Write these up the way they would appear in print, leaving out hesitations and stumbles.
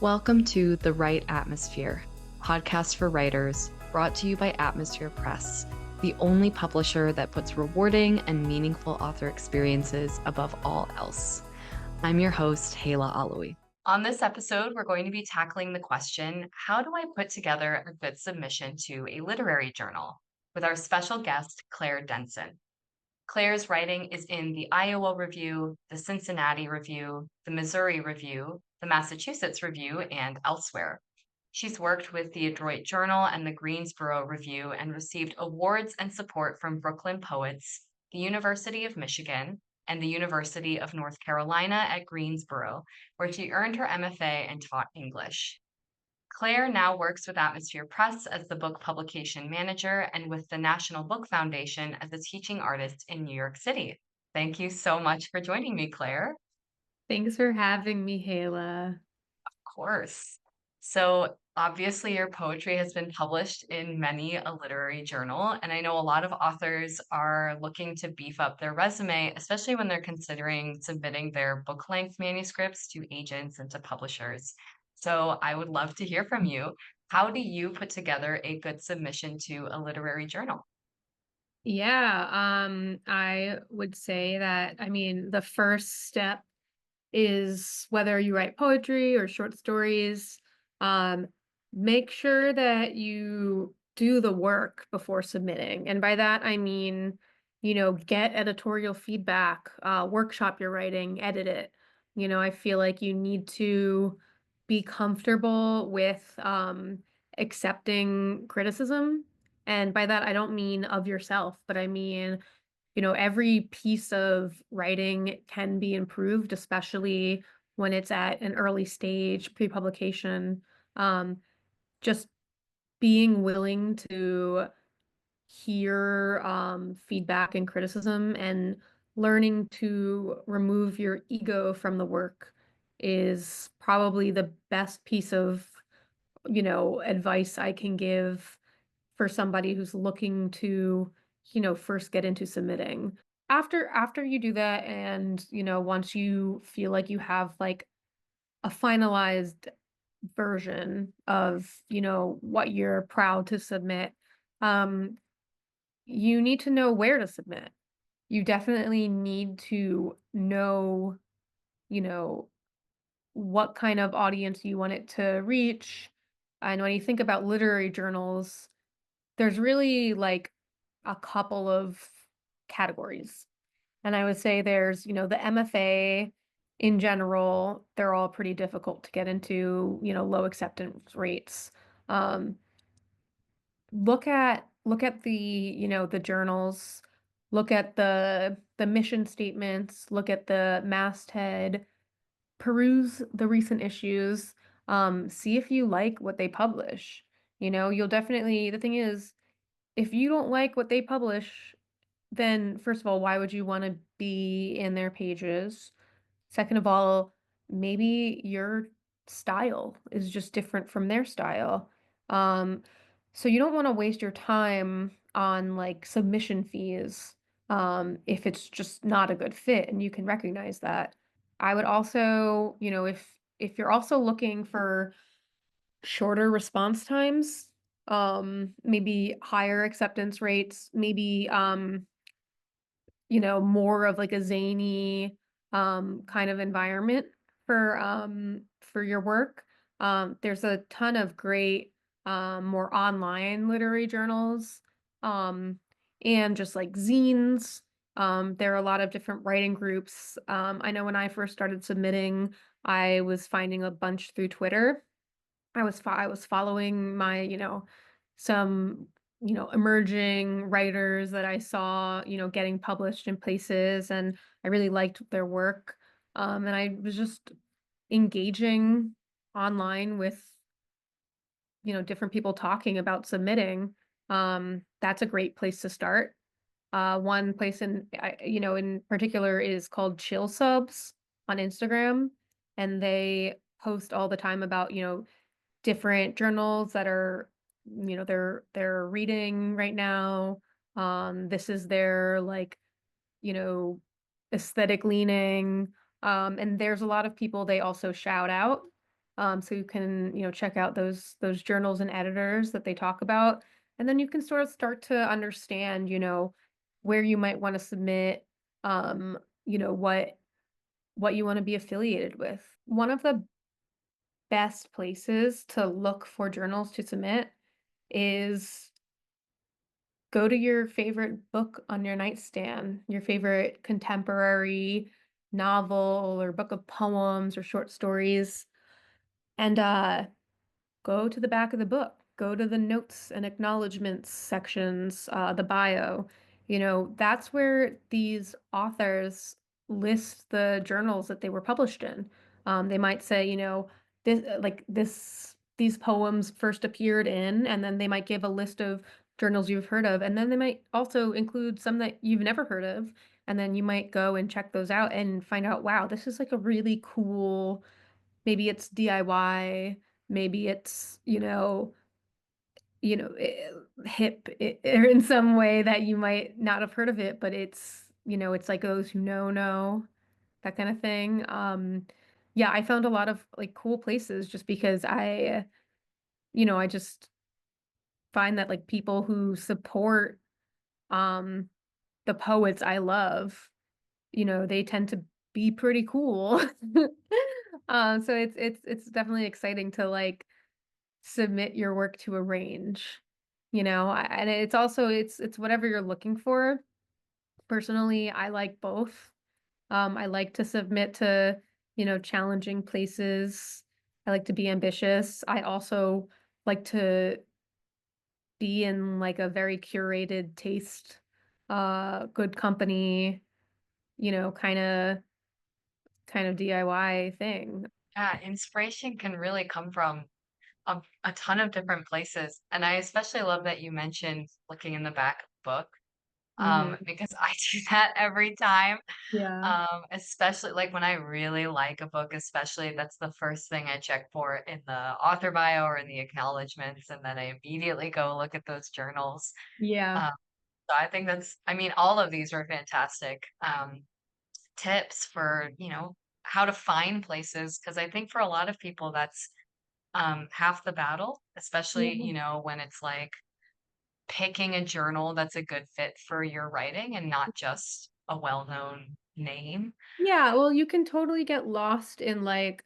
Welcome to The Right Atmosphere, podcast for writers, brought to you by Atmosphere Press, the only publisher that puts rewarding and meaningful author experiences above all else. I'm your host, Hayla Alawi. On this episode, we're going to be tackling the question, how do I put together a good submission to a literary journal? With our special guest, Claire Denson. Claire's writing is in the Iowa Review, the Cincinnati Review, the Missouri Review, the Massachusetts Review, and elsewhere. She's worked with the Adroit Journal and the Greensboro Review and received awards and support from Brooklyn Poets, the University of Michigan, and the University of North Carolina at Greensboro, where she earned her MFA and taught English. Claire now works with Atmosphere Press as the book publication manager and with the National Book Foundation as a teaching artist in New York City. Thank you so much for joining me, Claire. Thanks for having me, Hayla. Of course. So, obviously, your poetry has been published in many a literary journal, and I know a lot of authors are looking to beef up their resume, especially when they're considering submitting their book-length manuscripts to agents and to publishers. So, I would love to hear from you. How do you put together a good submission to a literary journal? I would say that, the first step is whether you write poetry or short stories, um, make sure that you do the work before submitting. And by that, I mean, get editorial feedback, workshop your writing, edit it. I feel like you need to be comfortable with accepting criticism. And by that, I don't mean of yourself, but I mean, every piece of writing can be improved, especially when it's at an early stage, pre-publication. Um, just being willing to hear feedback and criticism and learning to remove your ego from the work is probably the best piece of, advice I can give for somebody who's looking to, first get into submitting. After you do that and, once you feel like you have like a finalized version of, what you're proud to submit, um, you need to know where to submit. You definitely need to know, you know, what kind of audience you want it to reach. And when you think about literary journals, there's really like a couple of categories. And I would say there's, the MFA in general, they're all pretty difficult to get into, low acceptance rates. Um, look at the, the journals, look at the mission statements, look at the masthead, peruse the recent issues, see if you like what they publish. You'll definitely, the thing is, if you don't like what they publish, then first of all, why would you want to be in their pages? Second of all, maybe your style is just different from their style. Um, so you don't want to waste your time on like submission fees, if it's just not a good fit and you can recognize that. I would also, if you're also looking for shorter response times, maybe higher acceptance rates, maybe more of like a zany kind of environment for your work. There's a ton of great more online literary journals, um and just like zines. There are a lot of different writing groups. I know when I first started submitting, I was finding a bunch through Twitter. I was following my, some, emerging writers that I saw, getting published in places, and I really liked their work. And I was just engaging online with, different people talking about submitting. That's a great place to start. One place in particular is called Chill Subs on Instagram, and they post all the time about, different journals that are, they're reading right now. This is their like, you know, aesthetic leaning. And there's a lot of people they also shout out. So you can, check out those journals and editors that they talk about, and then you can sort of start to understand, where you might want to submit, um, what you want to be affiliated with. One of the best places to look for journals to submit is go to your favorite book on your nightstand, your favorite contemporary novel or book of poems or short stories, and go to the back of the book, go to the notes and acknowledgments sections, the bio. That's where these authors list the journals that they were published in. They might say, these poems first appeared in, and then they might give a list of journals you've heard of, and then they might also include some that you've never heard of, and then you might go and check those out and find out, wow, this is like a really cool. Maybe it's DIY, maybe it's, hip or in some way that you might not have heard of it, but it's like those who know, that kind of thing. Yeah, I found a lot of like cool places just because I just find that like people who support um the poets I love, they tend to be pretty cool. So it's definitely exciting to like submit your work to a range, and it's also it's whatever you're looking for. Personally, I like both. I like to submit to, challenging places. I like to be ambitious. I also like to be in like a very curated taste, good company, kind of DIY thing. Yeah, inspiration can really come from a ton of different places. And I especially love that you mentioned looking in the back of the book, Hmm. because I do that every time. Yeah. Especially like when I really like a book, especially that's the first thing I check for in the author bio or in the acknowledgments, and then I immediately go look at those journals. Yeah. Um, so I think I mean, all of these are fantastic tips for, how to find places, because I think for a lot of people that's half the battle, especially, Yeah. when it's like picking a journal that's a good fit for your writing and not just a well-known name. Yeah, well, you can totally get lost in like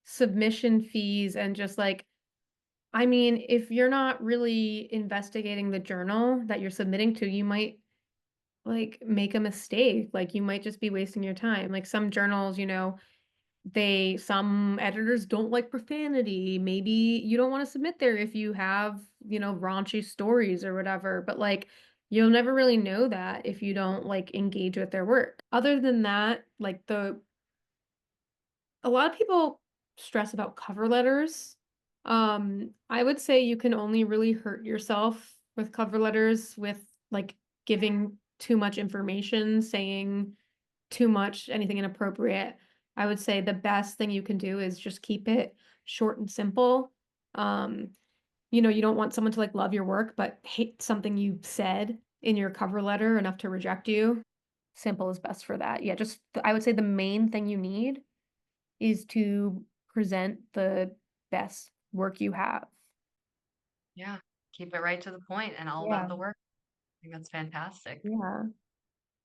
submission fees and just like, I mean, if you're not really investigating the journal that you're submitting to, you might like make a mistake. Like you might just be wasting your time. Like some journals, some editors don't like profanity. Maybe you don't want to submit there if you have, raunchy stories or whatever. But like you'll never really know that if you don't like engage with their work. Other than that, like the a lot of people stress about cover letters. I would say you can only really hurt yourself with cover letters with like giving too much information, saying too much, anything inappropriate. I would say the best thing you can do is just keep it short and simple. Um, you don't want someone to like love your work, but hate something you said in your cover letter enough to reject you. Simple is best for that. Yeah, just I would say the main thing you need is to present the best work you have. Yeah, keep it right to the point and all about Yeah. the work. I think that's fantastic. Yeah.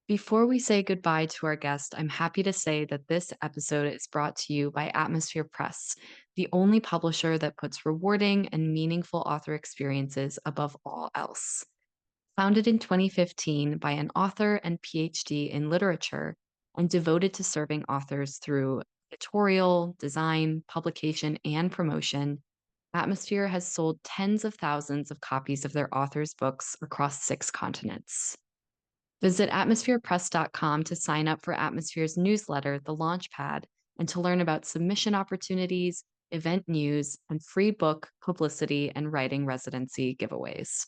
Before we say goodbye to our guest, I'm happy to say that this episode is brought to you by Atmosphere Press, the only publisher that puts rewarding and meaningful author experiences above all else. Founded in 2015 by an author and PhD in literature and devoted to serving authors through editorial, design, publication, and promotion, Atmosphere has sold tens of thousands of copies of their authors' books across 6 continents. Visit atmospherepress.com to sign up for Atmosphere's newsletter, The Launchpad, and to learn about submission opportunities, event news, and free book, publicity, and writing residency giveaways.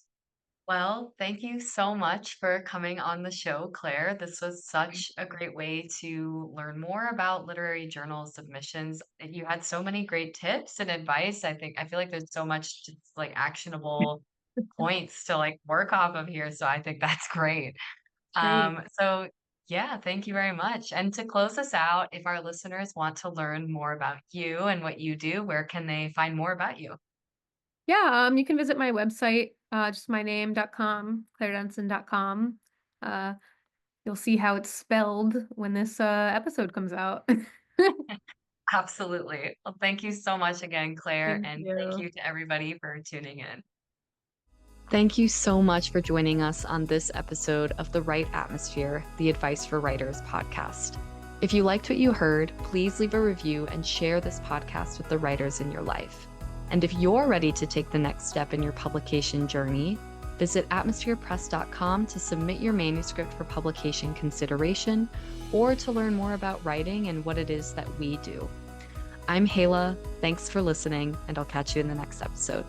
Well, thank you so much for coming on the show, Claire. This was such a great way to learn more about literary journal submissions. You had so many great tips and advice. I feel like there's so much just like actionable points to like work off of here. So I think that's great. Great. So Yeah, thank you very much. And to close us out, if our listeners want to learn more about you and what you do, where can they find more about you? Yeah, you can visit my website, just my name.com, clairedenson.com. Uh, you'll see how it's spelled when this episode comes out. Absolutely. Well, thank you so much again, Claire, Thank and thank you. you to everybody for tuning in. Thank you so much for joining us on this episode of The Right Atmosphere, the Advice for Writers podcast. If you liked what you heard, please leave a review and share this podcast with the writers in your life. And if you're ready to take the next step in your publication journey, visit atmospherepress.com to submit your manuscript for publication consideration or to learn more about writing and what it is that we do. I'm Hala. Thanks for listening, and I'll catch you in the next episode.